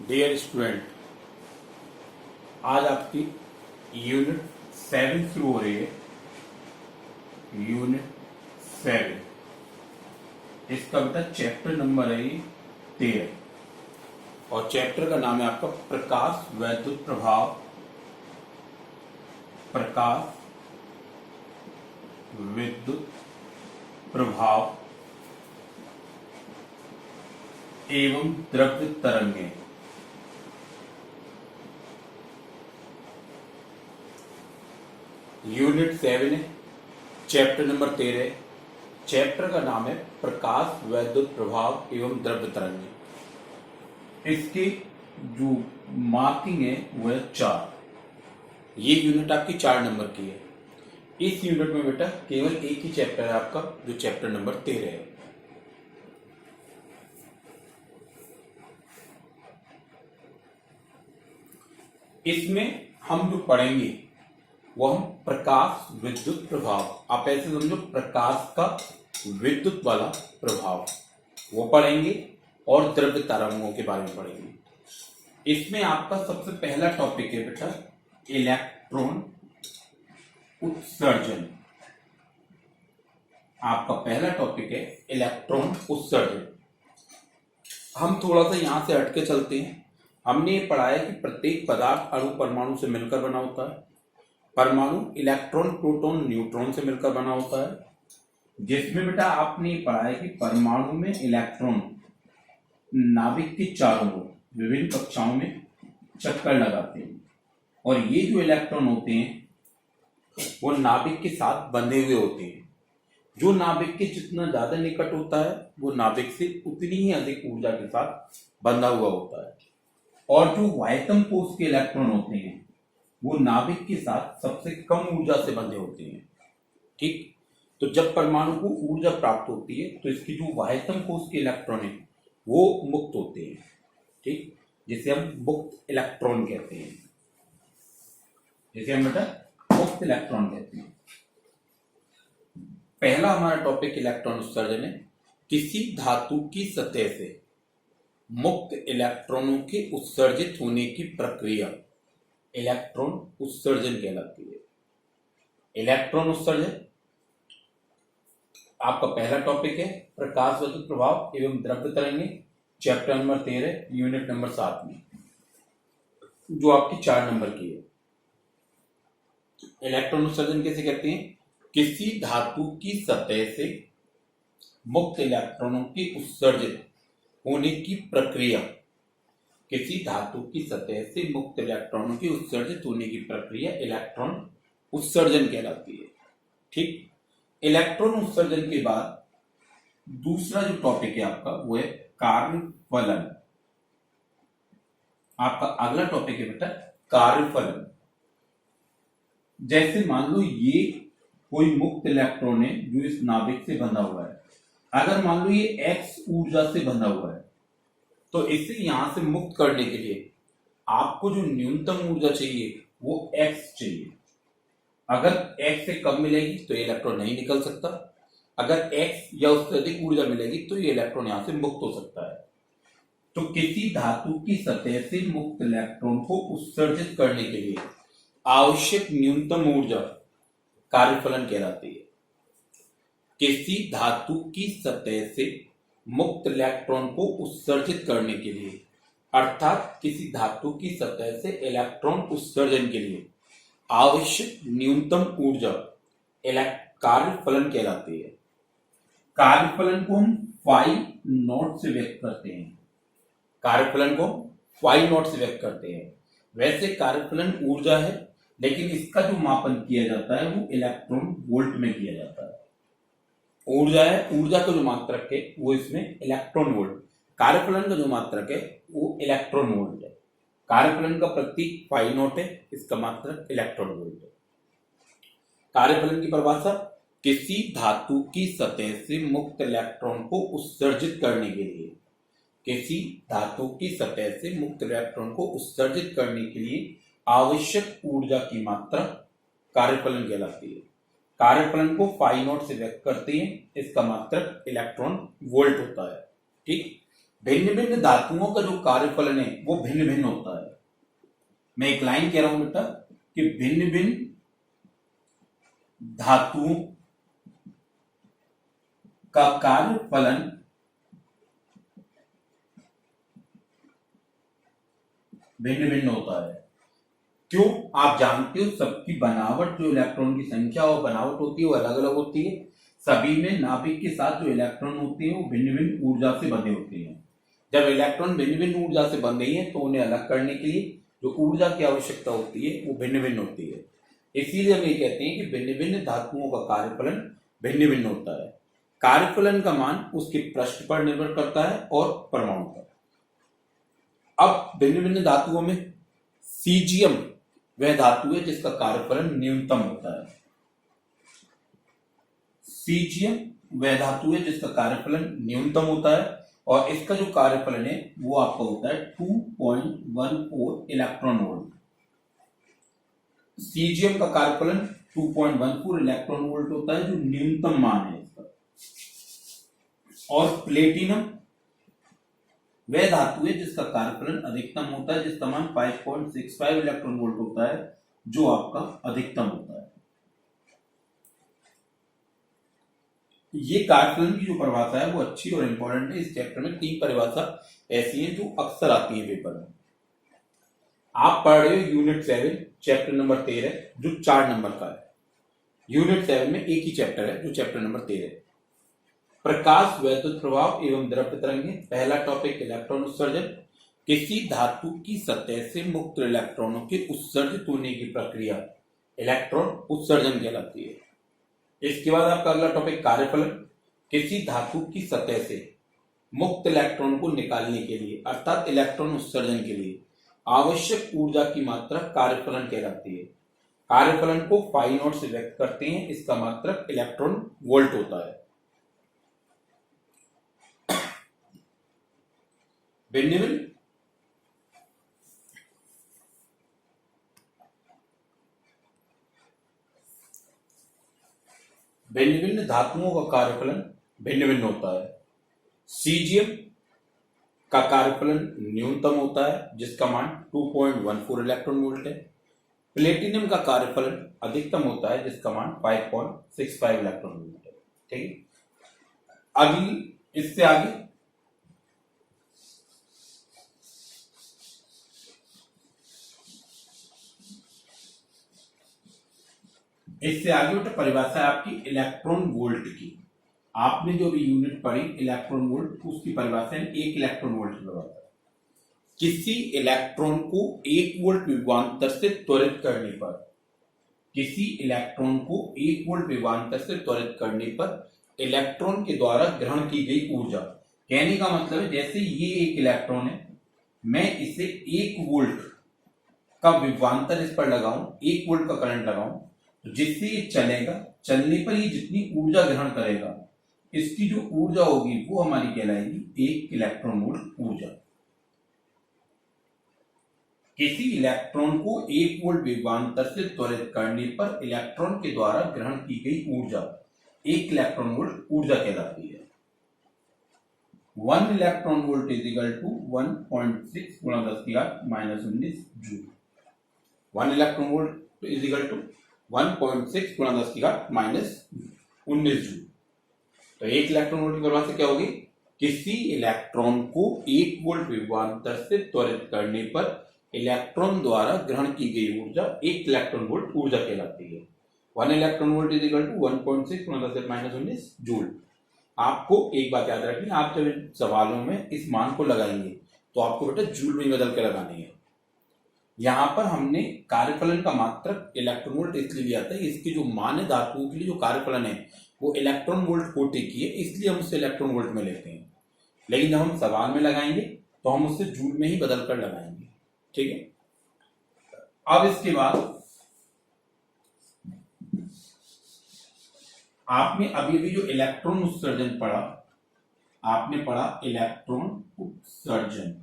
Dear student, आज आपकी unit 7 शुरू हो रही है। यूनिट 7 इसका बेटा चैप्टर नंबर है 13 और चैप्टर का नाम है आपका प्रकाश वैद्युत प्रभाव। प्रकाश विद्युत प्रभाव एवं द्रव्य तरंगें। यूनिट 7 है, चैप्टर नंबर 13 है। चैप्टर का नाम है प्रकाश वैद्युत प्रभाव एवं द्रव्य तरंगें। इसकी जो मार्किंग है वो है 4। ये यूनिट आपकी 4 नंबर की है। इस यूनिट में बेटा केवल एक ही चैप्टर है आपका, जो चैप्टर नंबर 13 है। इसमें हम जो पढ़ेंगे वो हम प्रकाश विद्युत प्रभाव, आप ऐसे समझो प्रकाश का विद्युत वाला प्रभाव वो पढ़ेंगे और द्रव्य तरंगों के बारे में पढ़ेंगे। इसमें आपका सबसे पहला टॉपिक है बेटा इलेक्ट्रॉन उत्सर्जन। आपका पहला टॉपिक है इलेक्ट्रॉन उत्सर्जन। हम थोड़ा सा यहां से हटके चलते हैं। हमने ये पढ़ा है कि प्रत्येक पदार्थ अणु परमाणु से मिलकर बना होता है। परमाणु इलेक्ट्रॉन प्रोटॉन न्यूट्रॉन से मिलकर बना होता है, जिसमें बेटा आपने ये पढ़ा है कि परमाणु में इलेक्ट्रॉन नाभिक के चारों ओर विभिन्न कक्षाओं में चक्कर लगाते हैं और ये जो इलेक्ट्रॉन होते हैं वो नाभिक के साथ बंधे हुए होते हैं। जो नाभिक के जितना ज्यादा निकट होता है वो नाभिक से उतनी ही अधिक ऊर्जा के साथ बंधा हुआ होता है, और जो वायतम कोश के इलेक्ट्रॉन होते हैं वो नाभिक के साथ सबसे कम ऊर्जा से बंधे होते हैं। ठीक, तो जब परमाणु को ऊर्जा प्राप्त होती है तो इसकी जो वायतम कोश के इलेक्ट्रॉन है वो मुक्त होते हैं। ठीक, जिसे हम मुक्त इलेक्ट्रॉन कहते हैं, जिसे हम बेटा मुक्त इलेक्ट्रॉन कहते हैं। पहला हमारा टॉपिक इलेक्ट्रॉन उत्सर्जन है। किसी धातु की सतह से मुक्त इलेक्ट्रॉनों के उत्सर्जित होने की प्रक्रिया इलेक्ट्रॉन उत्सर्जन कहलाती है। इलेक्ट्रॉन उत्सर्जन आपका पहला टॉपिक है प्रकाश विद्युत प्रभाव एवं द्रव्य तरंगें, चैप्टर नंबर 13 यूनिट नंबर 7 में, जो आपकी 4 नंबर की है। इलेक्ट्रॉन उत्सर्जन कैसे कहते हैं? किसी धातु की सतह से मुक्त इलेक्ट्रॉनों के उत्सर्जित होने की प्रक्रिया, किसी धातु की सतह से मुक्त इलेक्ट्रॉनों की उत्सर्जित होने की प्रक्रिया इलेक्ट्रॉन उत्सर्जन कहलाती है। ठीक, इलेक्ट्रॉन उत्सर्जन के बाद दूसरा जो टॉपिक है आपका वो है कार्यफलन। आपका अगला टॉपिक है बेटा कार्यफलन। जैसे मान लो ये कोई मुक्त इलेक्ट्रॉन है जो इस नाभिक से बंधा हुआ है। अगर मान लो ये x ऊर्जा से बंधा हुआ है तो इसे यहां से मुक्त करने के लिए आपको जो न्यूनतम ऊर्जा चाहिए वो x चाहिए। अगर x से कम मिलेगी तो ये इलेक्ट्रॉन नहीं निकल सकता, अगर x या उससे अधिक ऊर्जा मिलेगी तो ये इलेक्ट्रॉन यहां से मुक्त हो सकता है। तो किसी धातु की सतह से मुक्त इलेक्ट्रॉन को उत्सर्जित करने के लिए आवश्यक न्यूनतम ऊर्जा कार्यफलन कहलाती है। किसी धातु की सतह से मुक्त इलेक्ट्रॉन को उत्सर्जित करने के लिए, अर्थात किसी धातु की सतह से इलेक्ट्रॉन उत्सर्जन के लिए आवश्यक न्यूनतम ऊर्जा कार्यफलन कहलाती है। कार्यफलन को हम फाई नॉट से व्यक्त करते हैं। कार्यफलन को फाई नॉट से व्यक्त करते हैं। वैसे कार्यफलन ऊर्जा है, लेकिन इसका जो मापन किया जाता है वो इलेक्ट्रॉन वोल्ट में किया जाता है। ऊर्जा है, ऊर्जा का जो मात्रक है वो इसमें इलेक्ट्रॉन वोल्ट, कार्यफलन का जो मात्रक है वो इलेक्ट्रॉन वोल्ट है। कार्यफलन का प्रतीक फाई नॉट है, इसका मात्रक इलेक्ट्रॉन वोल्ट है। कार्यफलन की परिभाषा, किसी धातु की सतह से मुक्त इलेक्ट्रॉन को उत्सर्जित करने के लिए, किसी धातु की सतह से मुक्त इलेक्ट्रॉन को उत्सर्जित करने के लिए आवश्यक ऊर्जा की मात्रा कार्यफलन कहलाती है। कार्यफलन को फाई नॉट से व्यक्त करते हैं, इसका मात्रक इलेक्ट्रॉन वोल्ट होता है। ठीक, भिन्न भिन्न धातुओं का जो कार्यफलन है वो भिन्न भिन्न होता है। मैं एक लाइन कह रहा हूं बेटा कि भिन्न भिन्न धातुओं का कार्यफलन भिन्न भिन्न होता है। क्यों? आप जानते हो सबकी बनावट, जो इलेक्ट्रॉन की संख्या और बनावट होती है वो अलग अलग होती है। सभी में नाभिक के साथ जो इलेक्ट्रॉन होते हैं वो भिन्न भिन्न ऊर्जा से बंधे होते हैं। जब इलेक्ट्रॉन भिन्न भिन्न ऊर्जा से बंधे हैं तो उन्हें अलग करने के लिए जो ऊर्जा की आवश्यकता होती है वो भिन्न भिन्न होती है। इसीलिए हम ये कहते हैं कि भिन्न भिन्न धातुओं का कार्यफलन भिन्न भिन्न होता है। कार्यफलन का मान उसके पृष्ठ पर निर्भर करता है और परमाणु पर। अब भिन्न भिन्न धातुओं में सीजियम वह धातु है जिसका कार्यफलन न्यूनतम होता है। सीजियम वह धातु है जिसका कार्यफलन न्यूनतम होता है और इसका जो कार्यफलन है वो आपका होता है 2.14 इलेक्ट्रॉन वोल्ट। सीजियम का कार्यफलन 2.14 इलेक्ट्रॉन वोल्ट होता है जो न्यूनतम मान है इसका। और प्लेटिनम वह धातु है जिसका कार्यफलन अधिकतम होता है, जिसका मान 5.65 इलेक्ट्रॉन वोल्ट होता है जो आपका अधिकतम होता है। ये कार्यफलन की जो परिभाषा है वो अच्छी और इंपॉर्टेंट है। इस चैप्टर में 3 परिभाषा ऐसी हैं जो अक्सर आती है पेपर में। आप पढ़ रहे हो यूनिट 7 चैप्टर नंबर 13 जो 4 नंबर का है। यूनिट 7 में एक ही चैप्टर है जो चैप्टर नंबर 13। प्रकाश, वैद्युत प्रभाव एवं द्रव्य तरंगें। पहला टॉपिक इलेक्ट्रॉन उत्सर्जन। किसी धातु की सतह से मुक्त इलेक्ट्रॉनों के उत्सर्जित होने की प्रक्रिया इलेक्ट्रॉन उत्सर्जन कहलाती है। इसके बाद आपका अगला टॉपिक कार्यफलन। किसी धातु की सतह से मुक्त इलेक्ट्रॉन को निकालने के लिए अर्थात इलेक्ट्रॉन उत्सर्जन के लिए आवश्यक ऊर्जा की मात्रा कार्यफलन कहलाती है। कार्यफलन को फाई नॉट से व्यक्त करते हैं। इसका मात्रक इलेक्ट्रॉन वोल्ट होता है। भिन्न भिन्न धातुओं का कार्यफलन भिन्न भिन्न होता है। सीजियम का कार्यफलन न्यूनतम होता है जिसका मान 2.14 इलेक्ट्रॉन वोल्ट है। प्लेटिनम का कार्यफलन अधिकतम होता है जिसका मान 5.65 इलेक्ट्रॉन वोल्ट है। ठीक है, अगली इससे आगे बेटा परिभाषा है आपकी इलेक्ट्रॉन वोल्ट की। आपने जो भी यूनिट पढ़ी इलेक्ट्रॉन वोल्ट उसकी परिभाषा है 1 इलेक्ट्रॉन वोल्ट की परिभाषा। किसी इलेक्ट्रॉन को 1 वोल्ट विभवांतर से त्वरित करने पर, किसी इलेक्ट्रॉन को 1 वोल्ट विभवांतर से त्वरित करने पर इलेक्ट्रॉन के द्वारा ग्रहण की गई ऊर्जा। कहने का मतलब है जैसे ये एक इलेक्ट्रॉन है, मैं इसे 1 वोल्ट का विभवांतर इस पर लगाऊं, 1 वोल्ट का करंट लगाऊं, तो जिससे ये चलेगा, चलने पर ये जितनी ऊर्जा ग्रहण करेगा इसकी जो ऊर्जा होगी वो हमारी कहलाएगी 1 इलेक्ट्रॉन वोल्ट ऊर्जा। किसी इलेक्ट्रॉन को 1 वोल्ट विभवांतर से त्वरित करने पर इलेक्ट्रॉन के द्वारा ग्रहण की गई ऊर्जा 1 इलेक्ट्रॉन वोल्ट ऊर्जा कहलाती है। 1 electron volt is equal to 1.6 गुणा 10⁻⁻19 joule. 1 electron volt is equal to 1.6 गुणा 10⁻⁻19 जूल। तो 1 इलेक्ट्रॉन वोल्ट की परिभाषा क्या होगी? किसी इलेक्ट्रॉन को 1 वोल्ट विभवांतर से त्वरित करने पर इलेक्ट्रॉन द्वारा ग्रहण की गई ऊर्जा 1 इलेक्ट्रॉन वोल्ट ऊर्जा कहलाती है। 1 electron volt is equal to 1.6 गुणा 10⁻⁻19 जूल। आपको एक बात याद रखनी, आप जब सवालों में इस मान को लगाएंगे तो आपको बेटा जूल में बदल के लगानी है। यहां पर हमने कार्यफलन का मात्रक इलेक्ट्रॉन वोल्ट इसलिए लिया था, इसकी जो मान है धातुओं के लिए जो कार्यफलन है वो इलेक्ट्रॉन वोल्ट कोटि की है, इसलिए हम उसे इलेक्ट्रॉन वोल्ट में लेते हैं। लेकिन जब हम सवाल में लगाएंगे तो हम उसे जूल में ही बदल कर लगाएंगे। ठीक है, अब इसके बाद आपने अभी अभी जो इलेक्ट्रॉन उत्सर्जन पढ़ा, आपने पढ़ा इलेक्ट्रॉन उत्सर्जन।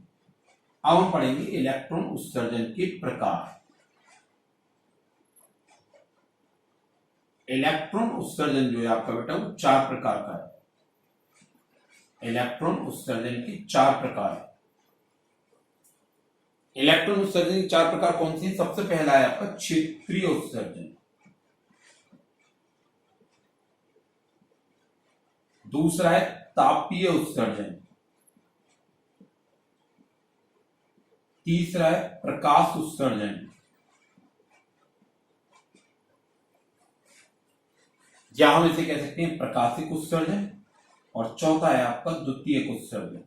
अब हम पढ़ेंगे इलेक्ट्रॉन उत्सर्जन के प्रकार। इलेक्ट्रॉन उत्सर्जन जो है आपका बेटा वो 4 प्रकार का है। इलेक्ट्रॉन उत्सर्जन के 4 प्रकार है। इलेक्ट्रॉन उत्सर्जन के 4 प्रकार कौन से? सबसे पहला है आपका क्षेत्रीय उत्सर्जन, दूसरा है तापीय उत्सर्जन, तीसरा है प्रकाश उत्सर्जन, या हम इसे कह सकते हैं प्रकाशिक उत्सर्जन, और चौथा है आपका द्वितीयक उत्सर्जन।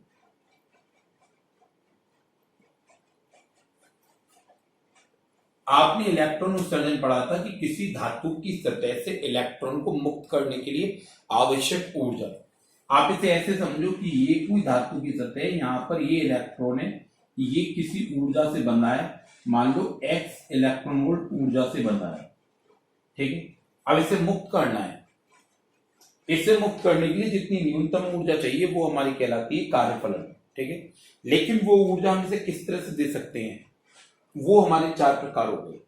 आपने इलेक्ट्रॉन उत्सर्जन पढ़ा था कि किसी धातु की सतह से इलेक्ट्रॉन को मुक्त करने के लिए आवश्यक ऊर्जा। आप इसे ऐसे समझो कि ये कोई धातु की सतह है, यहां पर ये इलेक्ट्रॉन है, ये किसी ऊर्जा से बंधा है, मान लो x इलेक्ट्रॉन वोल्ट ऊर्जा से बंधा है, ठीक है। अब इसे मुक्त करना है। इसे मुक्त करने के लिए जितनी न्यूनतम ऊर्जा चाहिए वो हमारी कहलाती है कार्यफलन, ठीक है। लेकिन वो ऊर्जा हम इसे किस तरह से दे सकते हैं, वो हमारे 4 प्रकार हो गए।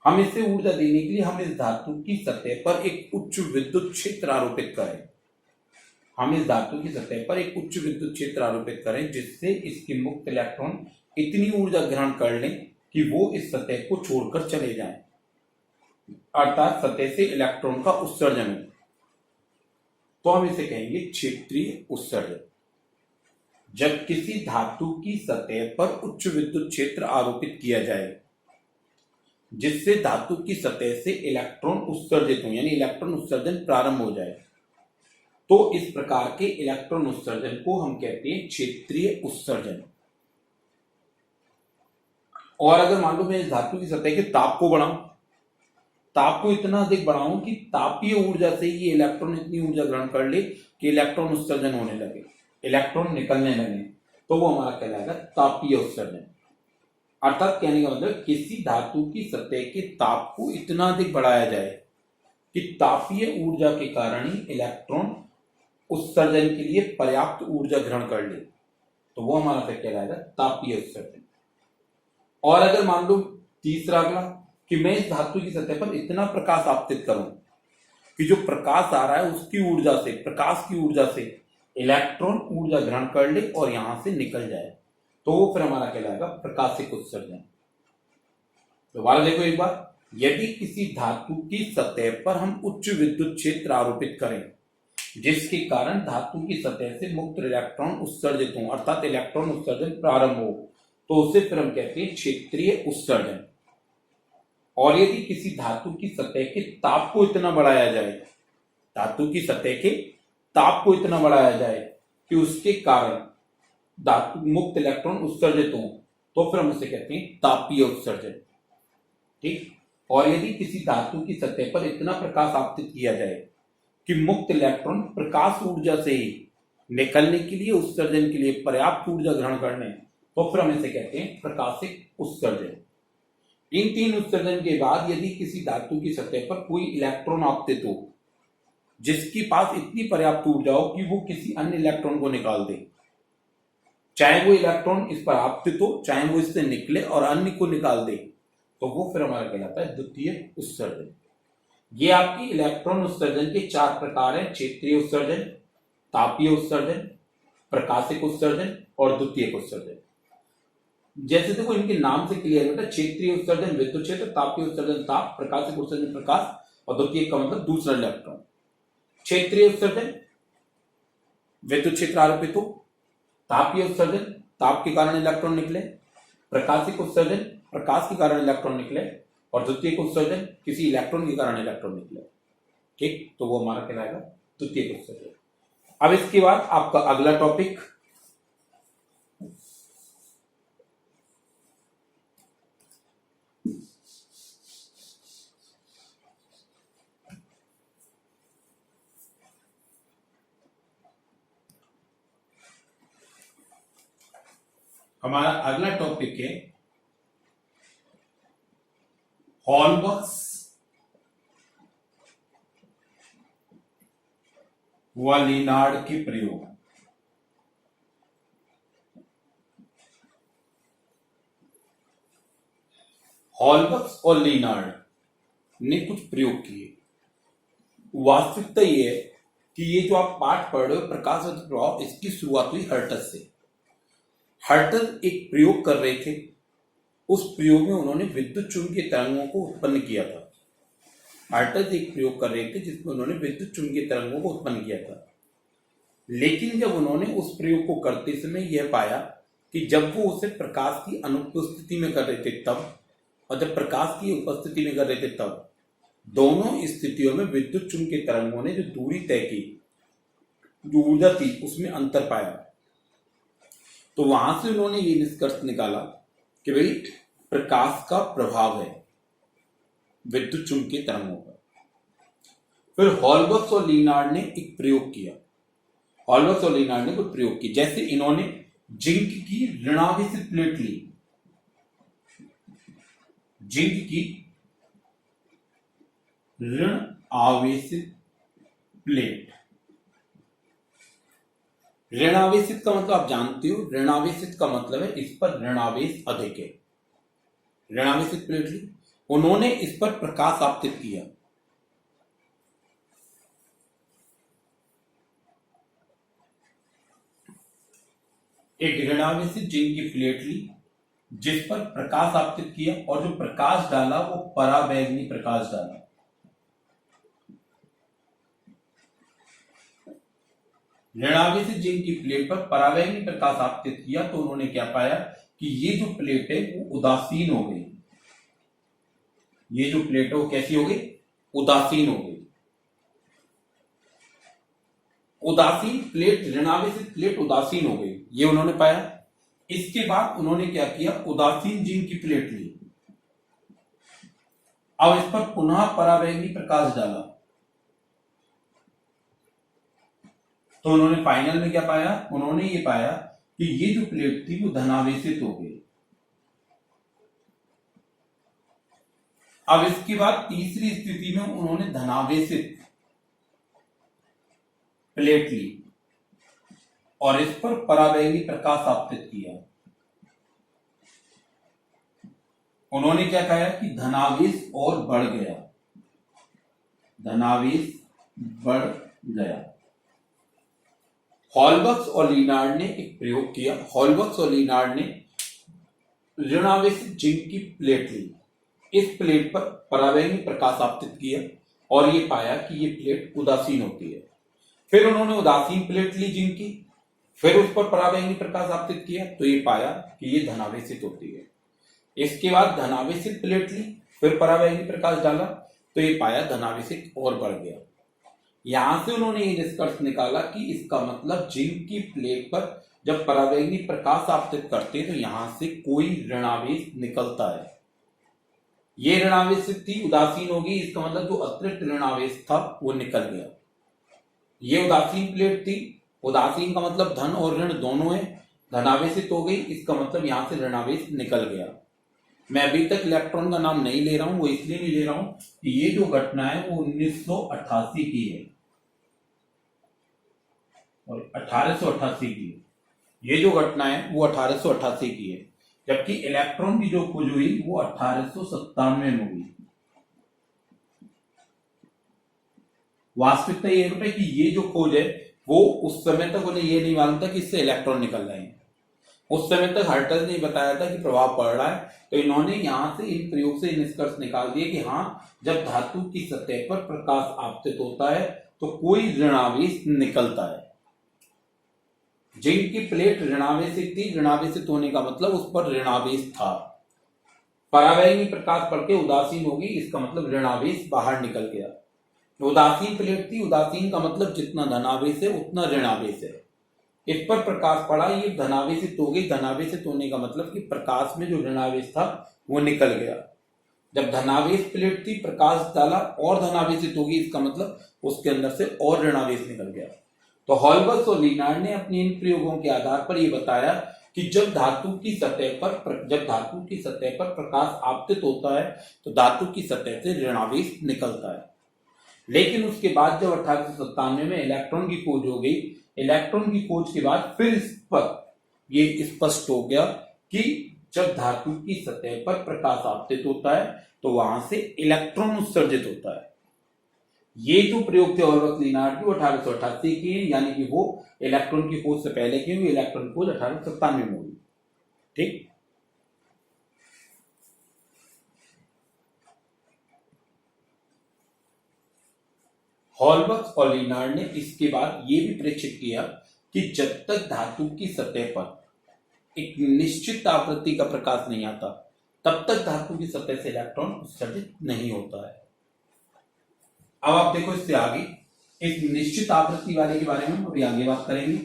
हम इसे ऊर्जा देने के लिए हम इस धातु की सतह पर एक उच्च विद्युत क्षेत्र आरोपित करें। हम इस धातु की सतह पर एक उच्च विद्युत क्षेत्र आरोपित करें जिससे इसके मुक्त इलेक्ट्रॉन इतनी ऊर्जा ग्रहण कर लें कि वो इस सतह को छोड़कर चले जाएं, अर्थात सतह से इलेक्ट्रॉन का उत्सर्जन हो। तो हम इसे कहेंगे क्षेत्रीय उत्सर्जन। जब किसी धातु की सतह पर उच्च विद्युत क्षेत्र आरोपित किया जाए जिससे धातु की सतह से इलेक्ट्रॉन उत्सर्जित हो, यानी इलेक्ट्रॉन उत्सर्जन प्रारंभ हो जाए, तो इस प्रकार के इलेक्ट्रॉन उत्सर्जन को हम कहते हैं क्षेत्रीय उत्सर्जन। और अगर मान लो मैं इस धातु की सतह के ताप को बढ़ाऊं, ताप को इतना अधिक बढ़ाऊं कि तापीय ऊर्जा से ये इलेक्ट्रॉन इतनी ऊर्जा ग्रहण कर ले कि इलेक्ट्रॉन उत्सर्जन होने लगे, इलेक्ट्रॉन निकलने लगे, तो वो हमारा कहलाएगा तापीय उत्सर्जन। अर्थात कहने का मतलब किसी धातु की सतह के ताप को इतना अधिक बढ़ाया जाए कि तापीय ऊर्जा के कारण ही इलेक्ट्रॉन उत्सर्जन के लिए पर्याप्त ऊर्जा ग्रहण कर ले, तो वो हमारा फिर कहलाएगा तापीय उत्सर्जन। और अगर मान लो तीसरा अगला कि मैं इस धातु की सतह पर इतना प्रकाश आपतित करूं कि जो प्रकाश आ रहा है उसकी ऊर्जा से, प्रकाश की ऊर्जा से इलेक्ट्रॉन ऊर्जा ग्रहण कर ले और यहां से निकल जाए, तो वो फिर हमारा कहलाएगा प्रकाशिक उत्सर्जन। दोबारा देखो एक बार, यदि किसी धातु की सतह पर हम उच्च विद्युत क्षेत्र आरोपित करें जिसके कारण धातु की सतह से मुक्त इलेक्ट्रॉन उत्सर्जित हो, अर्थात इलेक्ट्रॉन उत्सर्जन प्रारंभ हो, तो उसे फिर हम कहते हैं क्षेत्रीय उत्सर्जन। और यदि किसी धातु की सतह के ताप को इतना बढ़ाया जाए, धातु की सतह के ताप को इतना बढ़ाया जाए कि उसके कारण धातु मुक्त इलेक्ट्रॉन उत्सर्जित हो, तो फिर हम इसे कहते हैं तापीय उत्सर्जन, ठीक। और यदि किसी धातु की सतह पर इतना प्रकाश आपतित किया जाए कि मुक्त इलेक्ट्रॉन प्रकाश ऊर्जा से ही निकलने के लिए, उत्सर्जन के लिए पर्याप्त ऊर्जा ग्रहण करने, तो फिर हम इसे कहते हैं प्रकाशिक उत्सर्जन। इन 3 उत्सर्जन के बाद यदि किसी धातु की सतह पर कोई इलेक्ट्रॉन आपतित हो जिसके पास इतनी पर्याप्त ऊर्जा हो कि वो किसी अन्य इलेक्ट्रॉन को निकाल दे, चाहे वो इलेक्ट्रॉन इस पर आपतित हो चाहे वो इससे निकले और अन्य को निकाल दे, तो वो फिर हमारा कहलाता है द्वितीय उत्सर्जन। ये आपकी इलेक्ट्रॉन उत्सर्जन के 4 प्रकार हैं, क्षेत्रीय उत्सर्जन, तापीय उत्सर्जन, प्रकाशिक उत्सर्जन और द्वितीयक उत्सर्जन। जैसे देखो इनके नाम से क्लियर होता है, क्षेत्रीय उत्सर्जन विद्युत क्षेत्र, तापीय उत्सर्जन ताप, प्रकाशिक उत्सर्जन प्रकाश और द्वितीयक का मतलब दूसरा इलेक्ट्रॉन। क्षेत्रीय उत्सर्जन विद्युत क्षेत्र आरोपित हो, तापीय उत्सर्जन ताप के कारण इलेक्ट्रॉन निकले, प्रकाशिक उत्सर्जन प्रकाश के कारण इलेक्ट्रॉन निकले और द्वितीयक उत्सर्जन किसी इलेक्ट्रॉन के कारण इलेक्ट्रॉन निकले, ठीक। तो वो हमारा कहलाएगा द्वितीयक उत्सर्जन। अब इसके बाद आपका अगला टॉपिक हमारा अगला टॉपिक है हॉलबर्ग्स व लिनार्ड के प्रयोग। हॉलबर्ग्स और लिनार्ड ने कुछ प्रयोग किए। वास्तविकता यह है कि ये जो आप पाठ पढ़ रहे हो प्रकाशवर्धक प्रभाव, इसकी शुरुआत हुई हर्ट्ज से। हर्ट्ज एक प्रयोग कर रहे थे, उस प्रयोग में उन्होंने विद्युत चुंबकीय तरंगों को उत्पन्न किया था। हर्ट्ज एक प्रयोग कर रहे थे जिसमें उन्होंने विद्युत चुंबकीय तरंगों को उत्पन्न किया था, लेकिन जब उन्होंने उस प्रयोग को करते समय यह पाया कि जब वो उसे प्रकाश की अनुपस्थिति में कर रहे थे तब, और जब प्रकाश की उपस्थिति में कर रहे थे तब, दोनों स्थितियों में विद्युत चुंबकीय तरंगों ने जो दूरी तय की, जो ऊर्जा थी, उसमें अंतर पाया। तो वहां से उन्होंने ये निष्कर्ष निकाला कि भाई प्रकाश का प्रभाव है विद्युत चुंबकीय तरंगों पर। फिर हॉलबर्ग और लिनार्ड ने एक प्रयोग किया। हॉलबर्ग और लिनार्ड ने कोई प्रयोग किया, जैसे इन्होंने जिंक की ऋणावेशित प्लेट ली, जिंक की ऋण आवेशित प्लेट। ऋणावेशित का मतलब आप जानते हो, ऋणावेशित का मतलब है इस पर ऋणावेश अधिक है। ऋणावेशित प्लेट ली, उन्होंने इस पर प्रकाश आपतित किया। एक ऋणावेशित जिंक की प्लेट ली जिस पर प्रकाश आपतित किया, और जो प्रकाश डाला वो पराबैंगनी प्रकाश डाला। ऋणावेशित जिंक की प्लेट पर पराबैंगनी प्रकाश आपतित किया तो उन्होंने क्या पाया कि ये जो प्लेट है वो उदासीन हो गई। ये जो प्लेट है वो कैसी हो गई? उदासीन हो गई। उदासीन प्लेट, ऋणावेशित प्लेट उदासीन हो गई, ये उन्होंने पाया। इसके बाद उन्होंने क्या किया, उदासीन जिंक की प्लेट ली, अब इस पर पुनः पराबैंगनी प्रकाश डाला, तो उन्होंने फाइनल में क्या पाया, उन्होंने ये पाया कि ये जो प्लेट थी वो धनावेशित हो गई। अब इसके बाद तीसरी स्थिति में उन्होंने धनावेशित प्लेट ली और इस पर पराबैंगनी प्रकाश आपतित किया। उन्होंने क्या कहा कि धनावेश और बढ़ गया, धनावेश बढ़ गया। हॉलबर्ग और लिनार्ड ने एक प्रयोग किया। हॉलबर्ग और लिनार्ड ने ऋणावेशित जिंक की प्लेट ली, इस प्लेट पर पराबैंगनी प्रकाश आपतित किया और ये पाया कि ये प्लेट उदासीन होती है। फिर उन्होंने उदासीन प्लेट ली जिंक की, फिर उस पर पराबैंगनी प्रकाश आपतित किया तो ये पाया कि ये धनावेशित होती है। इसके बाद धनावेशित प्लेट ली, फिर पराबैंगनी प्रकाश डाला तो ये पाया धनावेशित और बढ़ गया। यहां से उन्होंने ये निष्कर्ष निकाला कि इसका मतलब जिंक की प्लेट पर जब पराबैंगनी प्रकाश आपतित करते तो यहां से कोई ऋणावेश निकलता है। ये ऋणावेशित थी, उदासीन होगी, इसका मतलब जो अतिरिक्त ऋणावेश था वो निकल गया। ये उदासीन प्लेट थी, उदासीन का मतलब धन और ऋण दोनों है, धनावेशित हो गई, इसका मतलब यहां से ऋणावेश निकल गया। मैं अभी तक इलेक्ट्रॉन का नाम नहीं ले रहा हूं, वो इसलिए नहीं ले रहा हूं कि ये जो घटना है वो 1988 की है और 1888 की है। ये जो घटना है वो 1888 की है, जबकि इलेक्ट्रॉन की जो खोज हुई वो 1897 में हुई। वास्तविकता ये है कि ये जो खोज है वो उस समय तक उन्हें ये नहीं मालूम था कि इससे इलेक्ट्रॉन निकल रहे हैं। उस समय तक हर्ट्ज ने बताया था कि प्रभाव पड़ रहा है, तो इन्होंने यहां से इन प्रयोग से निष्कर्ष निकाल दिए कि हाँ, जब धातु की सतह पर प्रकाश आपतित होता है तो कोई ऋणावेश निकलता है। जिंक की प्लेट ऋणावेशित थी, ऋणावेशित होने का मतलब उस पर ऋणावेश था। पराबैंगनी प्रकाश पड़ के उदासीन होगी, इसका मतलब ऋणावेश बाहर निकल गया। उदासीन प्लेट थी, उदासीन का मतलब जितना धनावेश है उतना ऋणावेश है। इस पर प्रकाश पड़ा, ये धनावेशित हो गई। धनावेशित होने का मतलब कि प्रकाश में जो ऋणावेश था वो निकल गया। जब धनावेश प्लेट थी, प्रकाश डाला और धनावेशित होगी, इसका मतलब उसके अंदर से और ऋणावेश निकल गया। तो हॉलबर्ग और लिनार्ड ने अपने इन प्रयोगों के आधार पर यह बताया कि जब धातु की सतह पर प्रकाश आपतित होता है तो धातु की सतह से ऋणावेश निकलता है। लेकिन उसके बाद जब 1897 में इलेक्ट्रॉन की खोज हो गई, इलेक्ट्रॉन की खोज के बाद फिर इस पर ये स्पष्ट हो गया कि जब धातु की सतह पर प्रकाश आपतित होता है तो वहां से इलेक्ट्रॉन उत्सर्जित होता है। ये जो प्रयोग थे हॉलबर्ग लीनार्ड के, वो 1888 के, यानी कि वो इलेक्ट्रॉन की खोज से पहले की हुई, इलेक्ट्रॉन की खोज 1897 में हुई। ठीक, हॉलबर्ग और लीनार्ड ने इसके बाद ये भी प्रेक्षित किया कि जब तक धातु की सतह पर एक निश्चित आवृत्ति का प्रकाश नहीं आता, तब तक धातु की सतह से इलेक्ट्रॉन उत्सर्जित नहीं होता है। अब आप देखो इससे आगे एक निश्चित आवृत्ति वाले के बारे में हम अभी आगे बात करेंगे।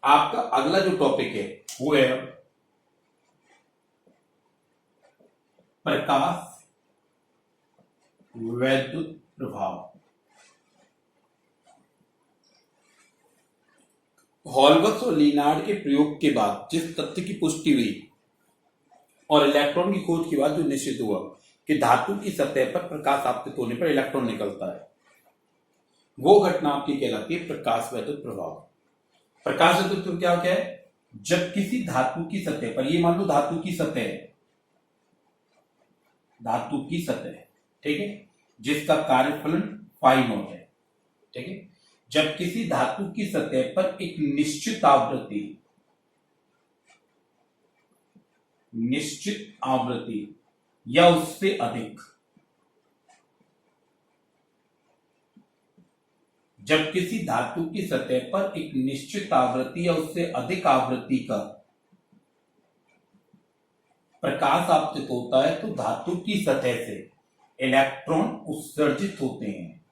आपका अगला जो टॉपिक है वो है प्रकाश वैद्युत प्रभाव। हॉलबर्ग और लीनार्ड के प्रयोग के बाद जिस तथ्य की पुष्टि हुई और इलेक्ट्रॉन की खोज के बाद जो निश्चित हुआ कि धातु की सतह पर प्रकाश आपतित होने पर इलेक्ट्रॉन निकलता है, वो घटना आपकी कहलाती है प्रकाश वैद्युत प्रभाव। प्रकाश वैद्युत प्रभाव क्या है? जब किसी धातु की सतह पर, ये मान लो धातु की सतह है, धातु की सतह, ठीक है, जिसका कार्यफलन फाई नॉट है, ठीक है, जब किसी धातु की सतह पर एक निश्चित आवृत्ति या उससे अधिक, जब किसी धातु की सतह पर एक निश्चित आवृत्ति या उससे अधिक आवृत्ति का प्रकाश आपतित होता है, तो धातु की सतह से इलेक्ट्रॉन उत्सर्जित होते हैं,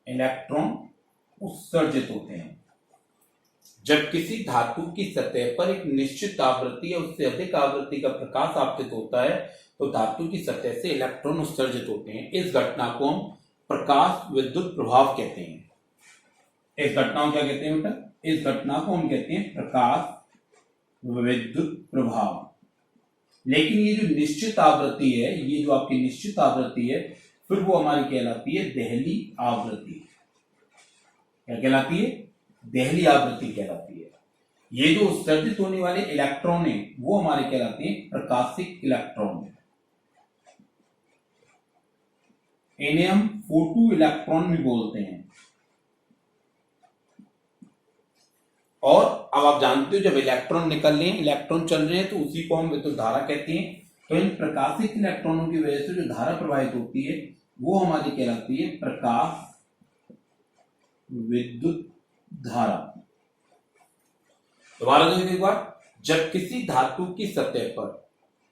इलेक्ट्रॉन उत्सर्जित होते हैं। जब किसी धातु की सतह पर एक निश्चित आवृत्ति या उससे अधिक आवृत्ति का प्रकाश आपतित होता है, तो धातु की सतह से इलेक्ट्रॉन उत्सर्जित होते हैं। इस घटना को हम प्रकाश विद्युत प्रभाव कहते हैं। इस घटना को क्या कहते हैं बेटा? इस घटना को हम कहते हैं प्रकाश विद्युत प्रभाव। लेकिन ये जो निश्चित आवृत्ति है, ये जो आपकी निश्चित आवृत्ति है, फिर वो हमारी कहलाती है देहली आवृत्ति। क्या कहलाती है? देहली आवृत्ति कहलाती है। ये जो उत्सर्जित होने वाले इलेक्ट्रॉन है, वो हमारे कहलाते हैं प्रकाशिक इलेक्ट्रॉन। इन्हें हम फोटो इलेक्ट्रॉन भी बोलते हैं। और अब आप जानते हो, जब इलेक्ट्रॉन निकल रहे हैं, इलेक्ट्रॉन चल रहे हैं, तो उसी को हम विद्युत धारा कहते हैं। तो इन प्रकाशिक इलेक्ट्रॉनों की वजह से जो धारा प्रवाहित होती है, वो हमारी कहलाती है प्रकाश विद्युत धारा। दोबारा देखिए एक बार, जब किसी धातु की सतह पर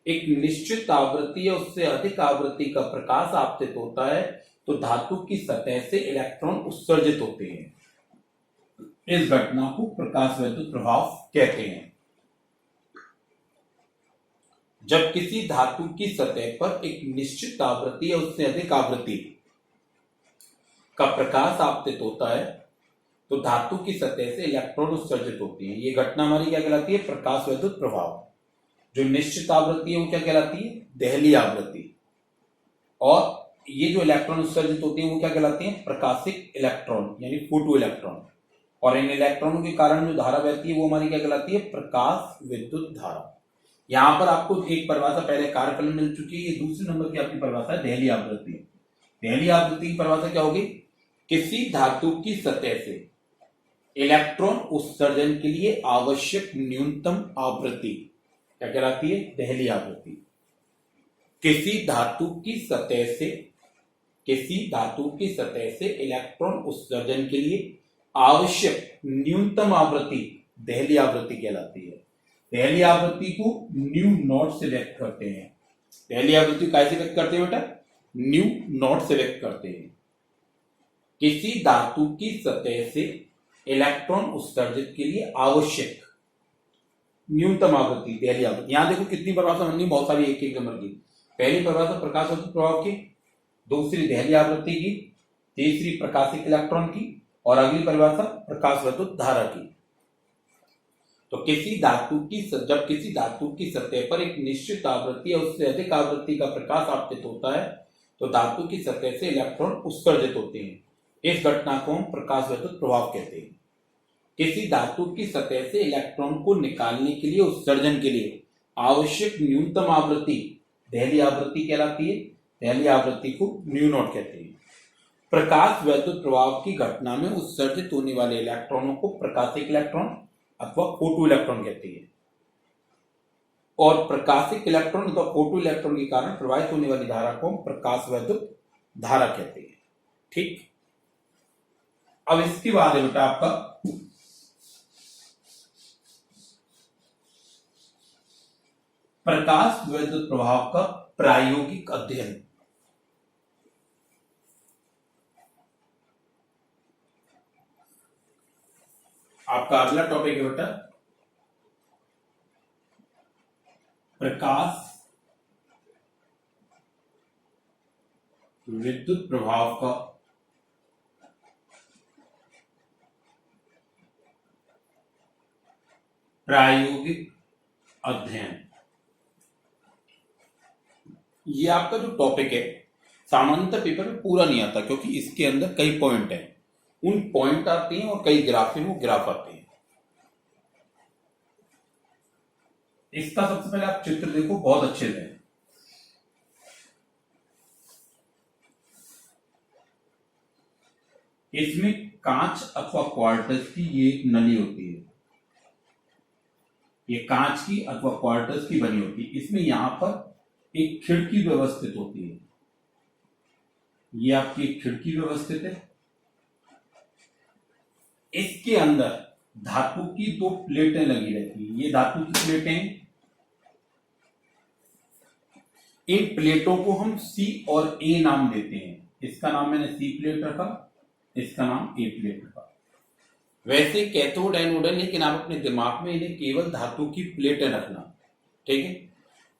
एक निश्चित आवृत्ति या उससे अधिक आवृत्ति का प्रकाश आपतित होता है, तो धातु की सतह से इलेक्ट्रॉन उत्सर्जित होते हैं। इस घटना को प्रकाश वैद्युत प्रभाव कहते हैं। जब किसी धातु की सतह पर एक निश्चित आवृत्ति या उससे अधिक आवृत्ति का प्रकाश आपतित होता है, तो धातु की सतह से इलेक्ट्रॉन उत्सर्जित होते हैं। ये घटना हमारी क्या कहलाती है? प्रकाश वैद्युत प्रभाव। जो निश्चित आवृत्ति है वो क्या कहलाती है? देहली आवृत्ति। और ये जो इलेक्ट्रॉन उत्सर्जित होते हैं वो क्या कहलाते हैं? प्रकाशिक इलेक्ट्रॉन, यानी फोटो इलेक्ट्रॉन। और इन इलेक्ट्रॉनों के कारण जो धारा बहती है वो हमारी क्या कहलाती है? प्रकाश विद्युत धारा। यहां पर आपको एक परिभाषा पहले कार्यफलन मिल चुकी है, ये दूसरे नंबर की आपकी परिभाषा है देहली आवृत्ति। देहली आवृत्ति की परिभाषा क्या होगी? किसी धातु की सतह से इलेक्ट्रॉन उत्सर्जन के लिए आवश्यक न्यूनतम आवृत्ति क्या कहलाती है? देहली आवृत्ति। किसी धातु की सतह से इलेक्ट्रॉन उत्सर्जन के लिए आवश्यक न्यूनतम आवृत्ति देहली आवृत्ति कहलाती है। देहली आवृत्ति को न्यू नॉट से व्यक्त करते हैं। देहली आवृत्ति कैसे व्यक्त करते हैं बेटा? न्यू नॉट से व्यक्त करते हैं। किसी धातु की सतह से इलेक्ट्रॉन उत्सर्जित के लिए आवश्यक न्यूनतम आवृत्ति देहली आवृत्ति। यहां देखो कितनी परिभाषा बननी, बहुत सारी एक एक नंबर की। पहली परिभाषा प्रकाश वैद्युत प्रभाव की, दूसरी देहली आवृत्ति की, तीसरी प्रकाशिक इलेक्ट्रॉन की, और अगली परिभाषा प्रकाश वैद्युत धारा की। तो जब किसी धातु की सतह पर एक निश्चित आवृत्ति या उससे अधिक आवृत्ति का प्रकाश आपतित होता है, तो धातु की सतह से इलेक्ट्रॉन उत्सर्जित होते हैं। इस घटना को हम प्रकाश वैद्युत प्रभाव कहते हैं। किसी धातु की सतह से इलेक्ट्रॉन को निकालने के लिए, उत्सर्जन के लिए आवश्यक न्यूनतम आवृत्ति पहली आवृत्ति कहलाती है, पहली आवृत्ति को न्यू नॉट कहते हैं। प्रकाश वैद्युत प्रभाव की घटना में उत्सर्जित होने वाले इलेक्ट्रॉनों को प्रकाशिक इलेक्ट्रॉन अथवा फोटो इलेक्ट्रॉन कहते हैं, और प्रकाशिक इलेक्ट्रॉन अथवा फोटो इलेक्ट्रॉन के कारण प्रवाहित होने वाली धारा को हम प्रकाश वैद्युत धारा कहते हैं। ठीक, अब इसके बाद है बेटा आपका प्रकाश वैद्युत प्रभाव का प्रायोगिक अध्ययन। आपका अगला टॉपिक है बेटा प्रकाश विद्युत प्रभाव का प्रायोगिक अध्ययन। ये आपका जो टॉपिक है सामान्यतः पेपर में पूरा नहीं आता, क्योंकि इसके अंदर कई पॉइंट हैं, उन पॉइंट आते हैं और कई ग्राफ हैं, वो ग्राफ आते हैं। इसका सबसे पहले आप चित्र देखो बहुत अच्छे से। इसमें कांच अथवा क्वार्टज की ये एक नली होती है, ये कांच की अथवा क्वार्टज की बनी होती है। इसमें यहां पर एक खिड़की व्यवस्थित होती है, ये आपकी एक खिड़की व्यवस्थित है। इसके अंदर धातु की दो प्लेटें लगी रहती है, ये धातु की प्लेटें। इन प्लेटों को हम सी और ए नाम देते हैं। इसका नाम मैंने सी प्लेट रखा, इसका नाम ए प्लेट रखा। वैसे कैथोड एनोड है, लेकिन आप अपने दिमाग में इन्हें केवल धातु की प्लेटें रखना। ठीक है,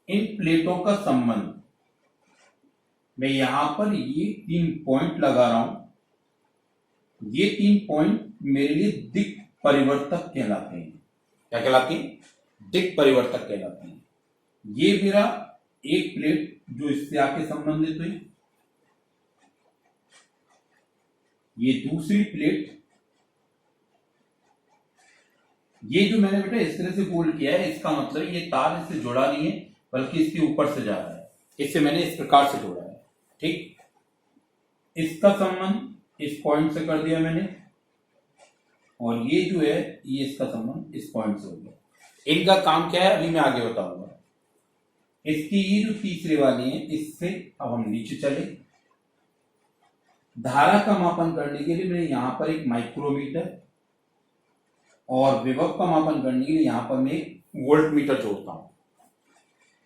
इन प्लेटों का संबंध मैं यहां पर ये 3 पॉइंट लगा रहा हूं, ये 3 पॉइंट मेरे लिए दिक् परिवर्तक कहलाते हैं। क्या कहलाते हैं? दिक् परिवर्तक कहलाते हैं। ये मेरा एक प्लेट जो इससे आके संबंधित हुई, ये दूसरी प्लेट, ये जो मैंने बेटा इस तरह से फोल्ड किया है, इसका मतलब ये तार इससे जुड़ा नहीं है, बल्कि इसके ऊपर से जा रहा है, इससे मैंने इस प्रकार से जोड़ा है। ठीक, इसका संबंध इस पॉइंट से कर दिया मैंने, और ये जो है ये इसका संबंध इस पॉइंट से हो गया। इनका काम क्या है अभी मैं आगे बताऊंगा। इसकी ये जो तीसरे वाली है, इससे अब हम नीचे चले। धारा का मापन करने के लिए मैं यहां पर एक माइक्रोमीटर और विभव का मापन करने के लिए यहां पर मैं एक वोल्ट मीटर जोड़ता हूं।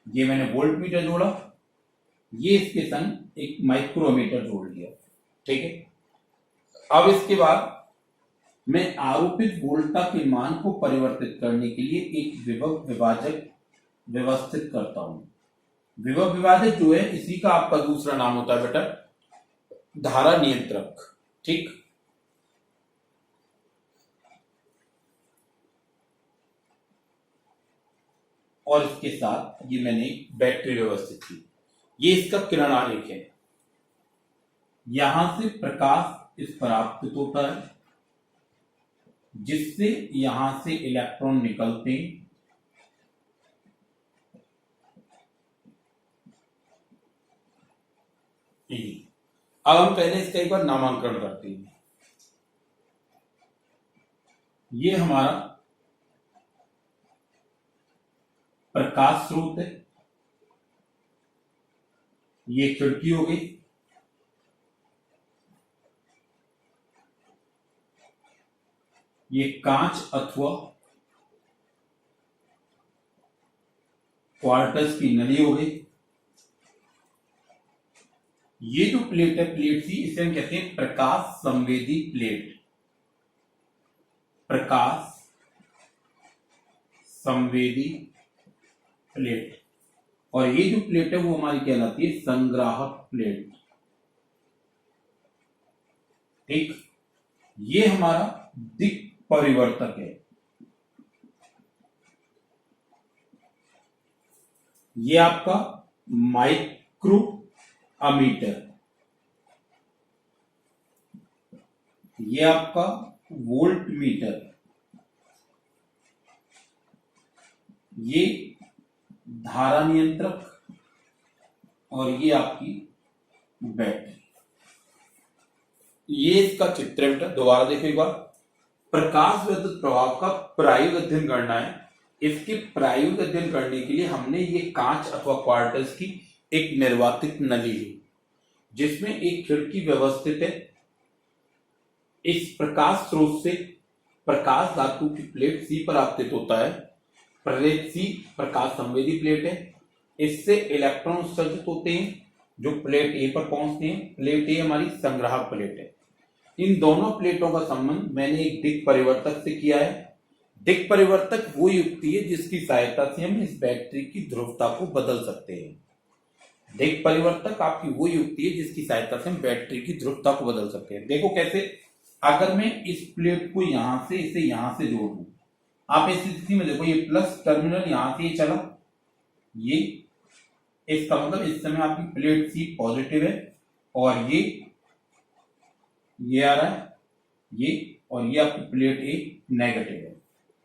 ये मैंने वोल्ट मीटर जोड़ा, ये इसके संग एक माइक्रोमीटर जोड़ लिया। ठीक है, अब इसके बाद मैं आरोपित वोल्टता के मान को परिवर्तित करने के लिए एक विभव विभाजक व्यवस्थित करता हूं। विभव विभाजक जो है, इसी का आपका दूसरा नाम होता है बेटा धारा नियंत्रक। ठीक, और इसके साथ ये मैंने बैटरी व्यवस्थित की। ये इसका किरण आरेख है। यहां से प्रकाश इस पर आपतित होता है, जिससे यहां से इलेक्ट्रॉन निकलते हैं। अब हम पहले इसका एक बार नामांकन करते हैं। ये हमारा प्रकाश स्रोत है, ये खिड़की हो गई, ये कांच अथवा क्वार्टज की नली हो गई। ये जो प्लेट है, प्लेट सी, इसे हम कहते हैं प्रकाश संवेदी प्लेट। प्रकाश संवेदी प्लेट। और ये जो प्लेट है वो हमारी कहलाती है संग्राहक प्लेट। ठीक, ये हमारा दिक् परिवर्तक है। ये आपका माइक्रो अमीटर, ये आपका वोल्ट मीटर, ये धारा नियंत्रक और ये आपकी बैटरी। ये इसका चित्र है बेटा, दोबारा देखो एक बार। प्रकाश विद्युत प्रभाव का प्रायोगिक अध्ययन करना है। इसके प्रायोगिक अध्ययन करने के लिए हमने ये कांच अथवा क्वार्टर्स की एक निर्वातित नली ली, जिसमें एक खिड़की व्यवस्थित है। इस प्रकाश स्रोत से प्रकाश धातु की प्लेट सी पर आपतित होता है। प्लेट सी प्रकाश संवेदी प्लेट है। इससे इलेक्ट्रॉन उत्सर्जित होते हैं जो प्लेट ए पर पहुंचते हैं। प्लेट ए हमारी संग्राहक प्लेट है। इन दोनों प्लेटों का संबंध मैंने एक दिक् परिवर्तक से किया है। दिक् परिवर्तक वो युक्ति है जिसकी सहायता से हम इस बैटरी की ध्रुवता को बदल सकते हैं। दिक् परिवर्तक आपकी वो युक्ति है जिसकी सहायता से हम बैटरी की ध्रुवता को बदल सकते हैं। देखो कैसे, अगर मैं इस प्लेट को यहां से इसे यहां से जोड़ दूं, आप इस स्थिति में देखो, ये प्लस टर्मिनल यहां से चला, ये इसका मतलब इस समय आपकी प्लेट सी पॉजिटिव है और ये आ रहा है, ये और ये आपकी प्लेट ए नेगेटिव है।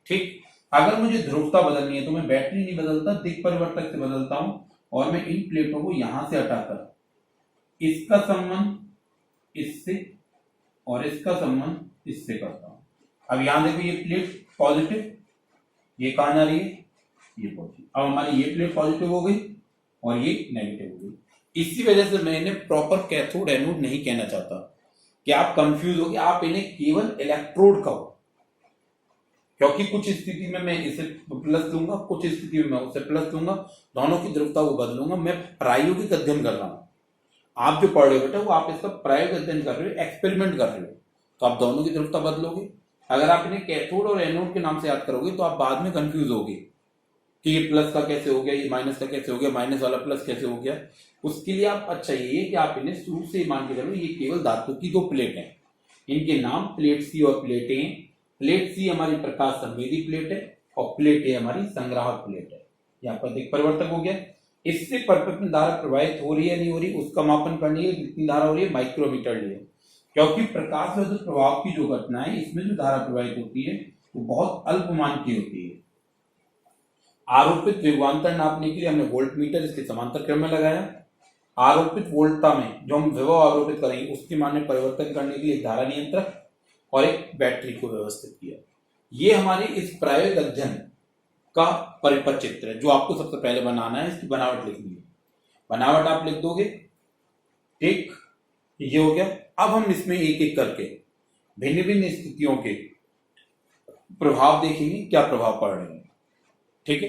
ठीक, अगर मुझे ध्रुवता बदलनी है तो मैं बैटरी नहीं बदलता, दिक् परिवर्तक से बदलता हूं और मैं इन प्लेटों को यहां से हटाकर इसका संबंध इससे और इसका संबंध इससे करता हूं। अब यहां देखो, ये प्लेट पॉजिटिव, ये कहां जा रही है, ये पॉजिटिव। अब हमारी ये प्लेट पॉजिटिव हो गई और ये नेगेटिव हो गई। इसी वजह से मैं इन्हें प्रॉपर कैथोड एनोड नहीं कहना चाहता कि आप कंफ्यूज हो गए। आप इन्हें केवल इलेक्ट्रोड कहो, क्योंकि कुछ स्थिति में मैं इसे प्लस लूंगा, कुछ स्थिति में मैं उसे प्लस लूंगा, दोनों की ध्रुवता को बदलूंगा। मैं प्रायोगिक अध्ययन कर रहा हूं। आप जो पढ़ रहे हो बेटा, वो आप इसका प्रायोगिक अध्ययन कर रहे हो, एक्सपेरिमेंट कर रहे हो, तो आप दोनों की ध्रुवता बदलोगे। अगर आप इन्हें कैथोड और एनोड के नाम से याद करोगे तो आप बाद में कंफ्यूज होगे कि ये प्लस का कैसे हो गया, ये माइनस का कैसे हो गया, माइनस वाला प्लस कैसे हो गया। उसके लिए आप अच्छा ये कि आप इन्हें शुरू से मान के चलो, ये केवल धातु की दो प्लेट हैं। इनके नाम प्लेट सी और प्लेट ए। प्लेट सी हमारी प्रकाश संवेदी प्लेट है और प्लेट ए हमारी संग्राहक प्लेट है। यहाँ पर दिक् परिवर्तक हो गया। इससे परपेट में धारा प्रवाहित हो रही है नहीं हो रही, उसका मापन करनी है। कितनी धारा हो रही है, माइक्रोमीटर लिए, क्योंकि प्रकाश विद्युत प्रभाव की जो घटना है, इसमें जो धारा प्रवाहित होती है वो बहुत अल्पमान की होती है। आरोपित विभवांतर नापने के लिए हमने वोल्ट मीटर इसके समांतर क्रम में लगाया। आरोपित वोल्टता में जो हम विभव आरोपित करेंगे उसके मान में परिवर्तन करने के लिए धारा नियंत्रक और एक बैटरी को व्यवस्थित किया। ये हमारे इस प्रायोगिक अध्ययन का परिपथ चित्र है जो आपको सबसे पहले बनाना है। इसकी बनावट लिखनी है, बनावट आप लिख दोगे। ठीक, ये हो गया। अब हम इसमें एक एक करके भिन्न भिन्न स्थितियों के प्रभाव देखेंगे, क्या प्रभाव पड़ रहे हैं। ठीक है।